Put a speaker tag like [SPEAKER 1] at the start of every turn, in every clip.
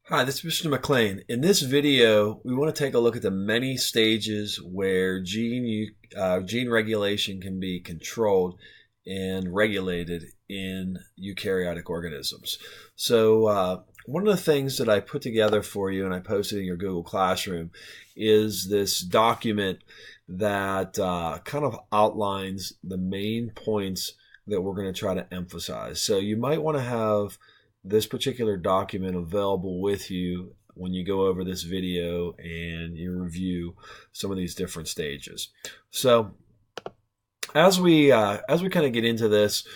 [SPEAKER 1] Hi, this is Mr. McLean. In this video, we want to take a look at the many stages where gene regulation can be controlled and regulated in eukaryotic organisms. So one of the things that I put together for you and I posted in your Google Classroom is this document that kind of outlines the main points that we're going to try to emphasize. So you might want to have this particular document available with you when you go over this video and you review some of these different stages. So as we kind of get into this,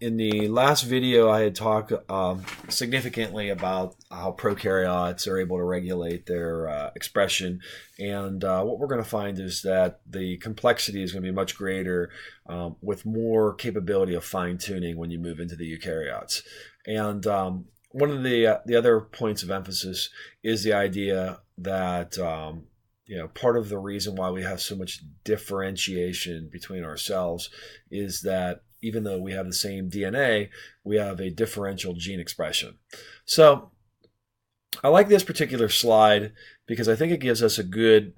[SPEAKER 1] in the last video I had talked significantly about how prokaryotes are able to regulate their expression, and what we're going to find is that the complexity is going to be much greater with more capability of fine-tuning when you move into the eukaryotes. And one of the other points of emphasis is the idea that part of the reason why we have so much differentiation between our cells is that even though we have the same DNA, we have a differential gene expression. So I like this particular slide because I think it gives us a good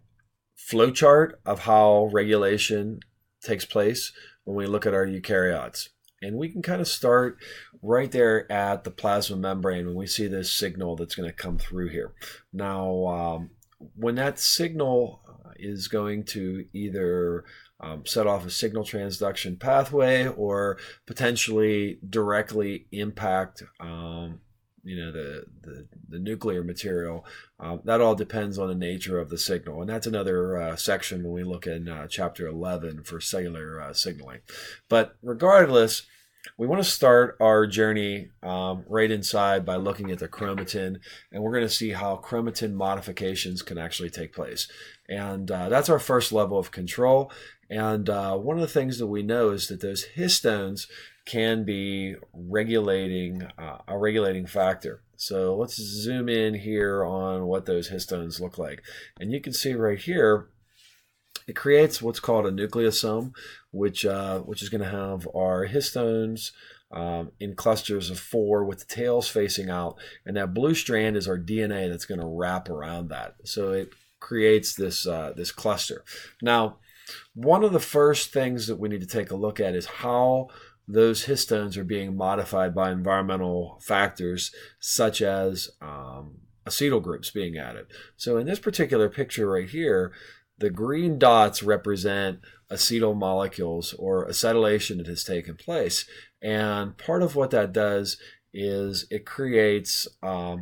[SPEAKER 1] flowchart of how regulation takes place when we look at our eukaryotes. And we can kind of start right there at the plasma membrane when we see this signal that's going to come through here. Now, when that signal is going to either set off a signal transduction pathway or potentially directly impact the nuclear material, that all depends on the nature of the signal. And that's another section when we look in chapter 11 for cellular signaling. But regardless, we want to start our journey right inside by looking at the chromatin, and we're going to see how chromatin modifications can actually take place. And that's our first level of control. And one of the things that we know is that those histones can be regulating a regulating factor. So let's zoom in here on what those histones look like. And you can see right here, it creates what's called a nucleosome, which is going to have our histones in clusters of 4 with the tails facing out. And that blue strand is our DNA that's going to wrap around that. So it creates this cluster. Now, one of the first things that we need to take a look at is how those histones are being modified by environmental factors such as acetyl groups being added. So in this particular picture right here, the green dots represent acetyl molecules or acetylation that has taken place. And part of what that does is it creates a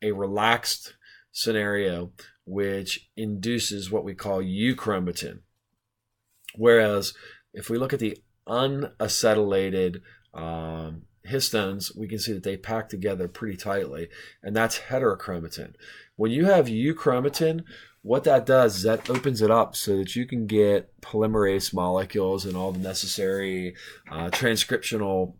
[SPEAKER 1] relaxed scenario which induces what we call euchromatin. Whereas if we look at the unacetylated histones, we can see that they pack together pretty tightly, and that's heterochromatin. When you have euchromatin, what that does is that opens it up so that you can get polymerase molecules and all the necessary transcriptional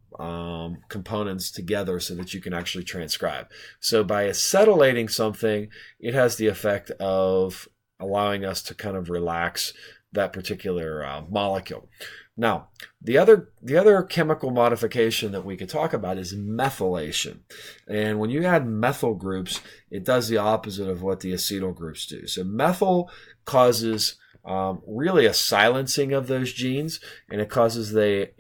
[SPEAKER 1] components together so that you can actually transcribe. So by acetylating something, it has the effect of allowing us to kind of relax that particular molecule. Now, the other chemical modification that we could talk about is methylation. And when you add methyl groups, it does the opposite of what the acetyl groups do. So methyl causes really a silencing of those genes, and it causes the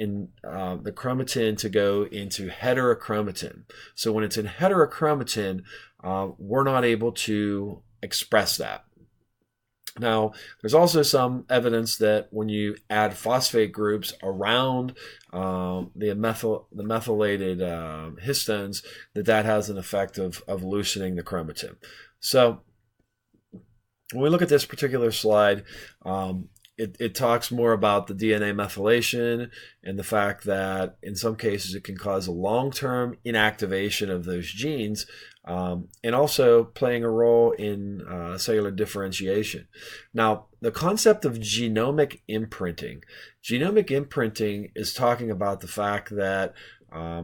[SPEAKER 1] chromatin to go into heterochromatin. So when it's in heterochromatin, we're not able to express that. Now, there's also some evidence that when you add phosphate groups around the methylated histones, that has an effect of loosening the chromatin. So when we look at this particular slide, it talks more about the DNA methylation and the fact that in some cases it can cause a long-term inactivation of those genes, and also playing a role in cellular differentiation. Now, the concept of genomic imprinting. Genomic imprinting is talking about the fact that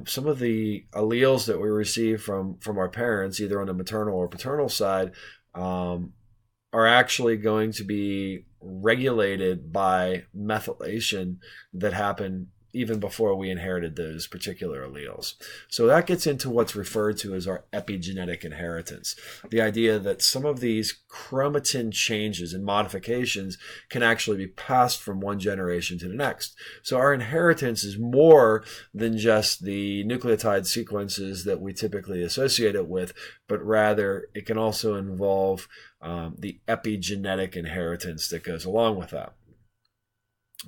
[SPEAKER 1] some of the alleles that we receive from our parents, either on the maternal or paternal side, are actually going to be regulated by methylation that happen even before we inherited those particular alleles. So that gets into what's referred to as our epigenetic inheritance. The idea that some of these chromatin changes and modifications can actually be passed from one generation to the next. So our inheritance is more than just the nucleotide sequences that we typically associate it with, but rather it can also involve the epigenetic inheritance that goes along with that.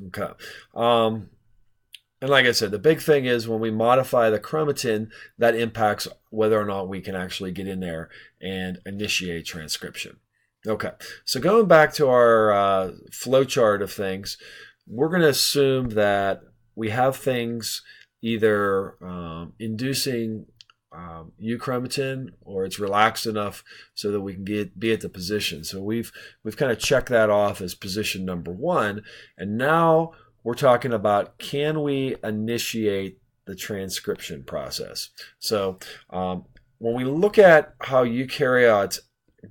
[SPEAKER 1] Okay. And like I said, the big thing is when we modify the chromatin, that impacts whether or not we can actually get in there and initiate transcription. Okay, so going back to our flow chart of things, we're going to assume that we have things either inducing euchromatin, or it's relaxed enough so that we can be at the position. So we've kind of checked that off as position number 1, and now we're talking about, can we initiate the transcription process? So when we look at how eukaryotes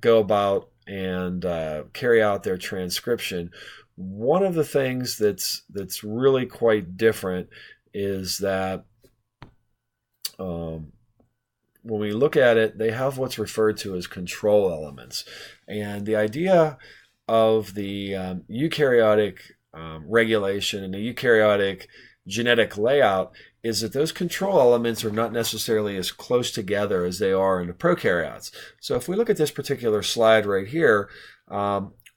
[SPEAKER 1] go about and carry out their transcription, one of the things that's really quite different is that when we look at it, they have what's referred to as control elements. And the idea of the eukaryotic regulation and the eukaryotic genetic layout is that those control elements are not necessarily as close together as they are in the prokaryotes. So if we look at this particular slide right here,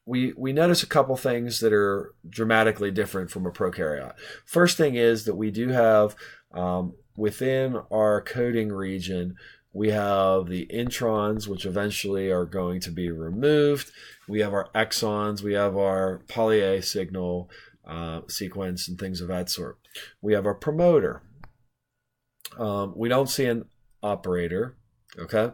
[SPEAKER 1] we notice a couple things that are dramatically different from a prokaryote. First thing is that we do have within our coding region, we have the introns, which eventually are going to be removed. We have our exons. We have our poly A signal sequence and things of that sort. We have our promoter. We don't see an operator, okay?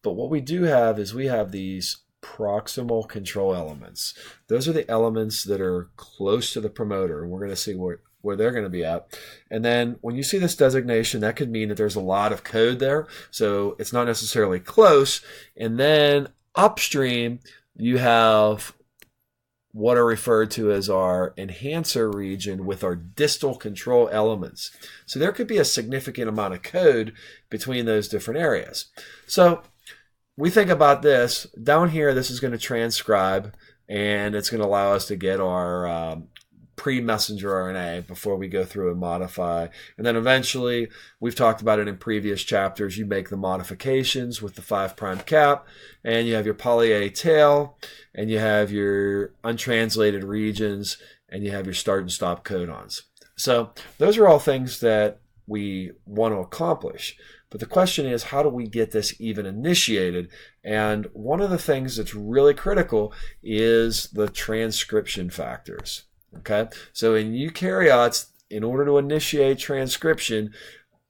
[SPEAKER 1] But what we do have is we have these proximal control elements. Those are the elements that are close to the promoter, and we're going to see where they're going to be at. And then when you see this designation, that could mean that there's a lot of code there, so it's not necessarily close. And then upstream, you have what are referred to as our enhancer region with our distal control elements. So there could be a significant amount of code between those different areas. So we think about this. Down here, this is going to transcribe, and it's going to allow us to get our pre-messenger RNA before we go through and modify. And then eventually, we've talked about it in previous chapters, you make the modifications with the 5' cap, and you have your poly A tail, and you have your untranslated regions, and you have your start and stop codons. So those are all things that we want to accomplish. But the question is, how do we get this even initiated? And one of the things that's really critical is the transcription factors. Okay, so in eukaryotes, in order to initiate transcription,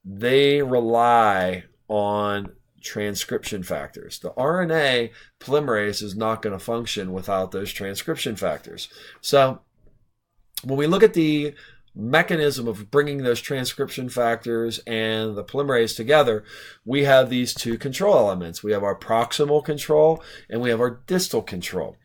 [SPEAKER 1] they rely on transcription factors. The RNA polymerase is not going to function without those transcription factors. So when we look at the mechanism of bringing those transcription factors and the polymerase together, we have these two control elements. We have our proximal control and we have our distal control.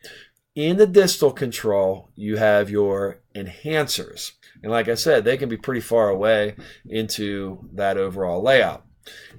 [SPEAKER 1] In the distal control, you have your enhancers. And like I said, they can be pretty far away into that overall layout.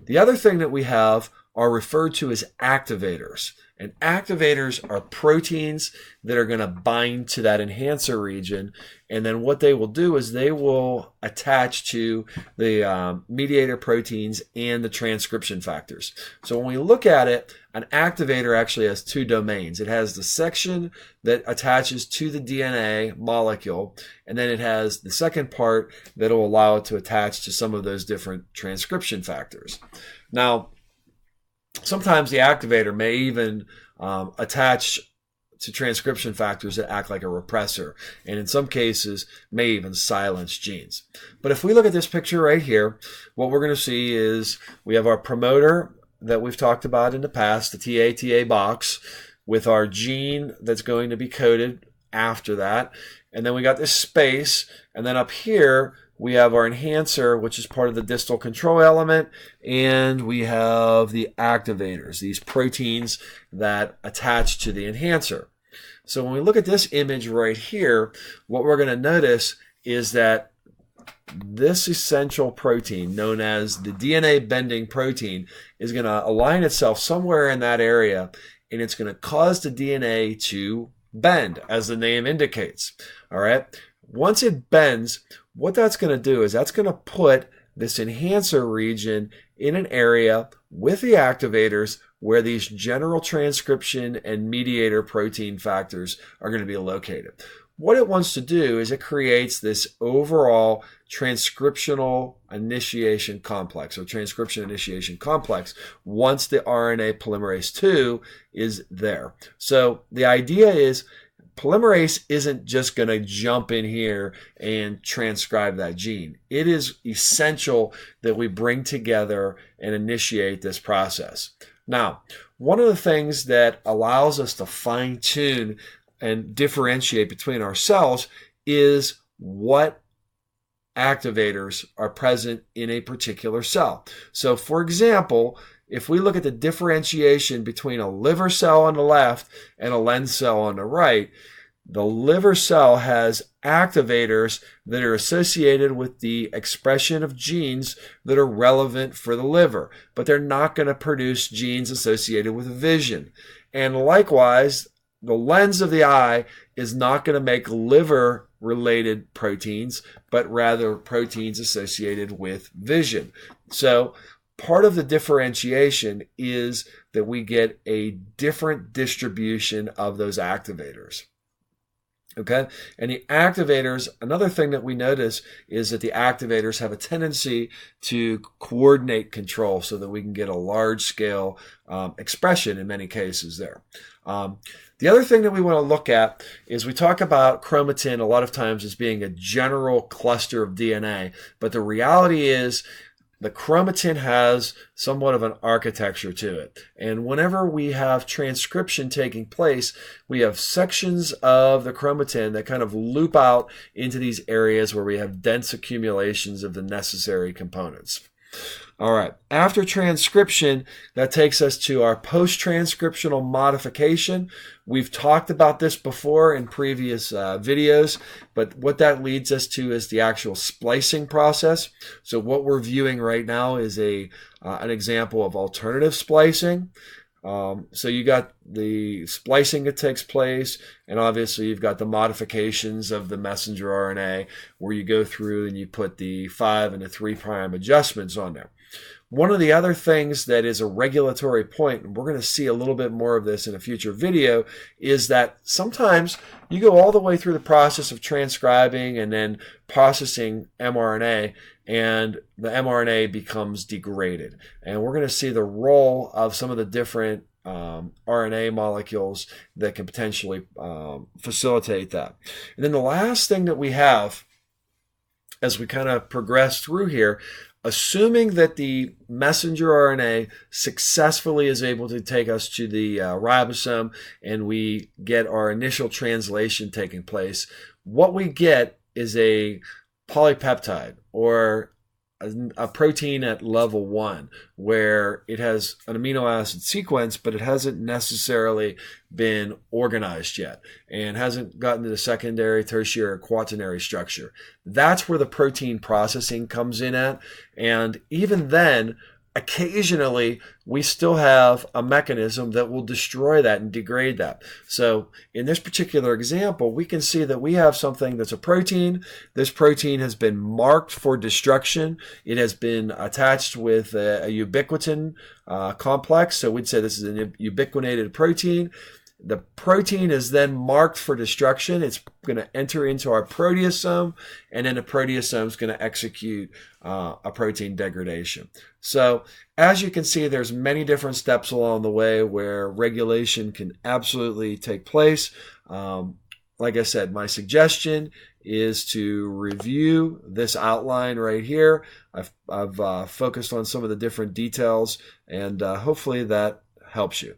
[SPEAKER 1] The other thing that we have are referred to as activators. And activators are proteins that are going to bind to that enhancer region. And then what they will do is they will attach to the mediator proteins and the transcription factors. So when we look at it, an activator actually has two domains. It has the section that attaches to the DNA molecule, and then it has the second part that will allow it to attach to some of those different transcription factors. Now, sometimes the activator may even attach to transcription factors that act like a repressor, and in some cases may even silence genes. But if we look at this picture right here, what we're going to see is we have our promoter that we've talked about in the past, the TA box, with our gene that's going to be coded after that. And then we got this space, and then up here we have our enhancer, which is part of the distal control element, and we have the activators, these proteins that attach to the enhancer. So when we look at this image right here, what we're going to notice is that this essential protein, known as the DNA bending protein, is going to align itself somewhere in that area, and it's going to cause the DNA to bend, as the name indicates. All right. Once it bends, what that's going to do is that's going to put this enhancer region in an area with the activators where these general transcription and mediator protein factors are going to be located. What it wants to do is it creates this overall transcriptional initiation complex, or transcription initiation complex, once the RNA polymerase II is there. So the idea is polymerase isn't just going to jump in here and transcribe that gene. It is essential that we bring together and initiate this process. Now, one of the things that allows us to fine-tune and differentiate between our cells is what activators are present in a particular cell. So, for example, if we look at the differentiation between a liver cell on the left and a lens cell on the right, the liver cell has activators that are associated with the expression of genes that are relevant for the liver, but they're not going to produce genes associated with vision. And likewise, the lens of the eye is not going to make liver-related proteins, but rather proteins associated with vision. So part of the differentiation is that we get a different distribution of those activators. Okay, and the activators, another thing that we notice is that the activators have a tendency to coordinate control so that we can get a large-scale expression in many cases there. The other thing that we want to look at is we talk about chromatin a lot of times as being a general cluster of DNA, but the reality is the chromatin has somewhat of an architecture to it. And whenever we have transcription taking place, we have sections of the chromatin that kind of loop out into these areas where we have dense accumulations of the necessary components. All right, after transcription, that takes us to our post-transcriptional modification. We've talked about this before in previous videos, but what that leads us to is the actual splicing process. So what we're viewing right now is an example of alternative splicing. So you got the splicing that takes place, and obviously you've got the modifications of the messenger RNA where you go through and you put the 5' and the 3' adjustments on there. One of the other things that is a regulatory point, and we're going to see a little bit more of this in a future video, is that sometimes you go all the way through the process of transcribing and then processing mRNA, and the mRNA becomes degraded. And we're going to see the role of some of the different RNA molecules that can potentially facilitate that. And then the last thing that we have as we kind of progress through here, assuming that the messenger RNA successfully is able to take us to the ribosome and we get our initial translation taking place, what we get is a polypeptide, or a protein at level 1, where it has an amino acid sequence, but it hasn't necessarily been organized yet and hasn't gotten to the secondary, tertiary, or quaternary structure. That's where the protein processing comes in at. And even then, occasionally, we still have a mechanism that will destroy that and degrade that. So in this particular example, we can see that we have something that's a protein. This protein has been marked for destruction. It has been attached with a ubiquitin complex. So we'd say this is an ubiquitinated protein. The protein is then marked for destruction. It's going to enter into our proteasome, and then the proteasome is going to execute a protein degradation. So as you can see, there's many different steps along the way where regulation can absolutely take place. Like I said, my suggestion is to review this outline right here. I've focused on some of the different details, and hopefully that helps you.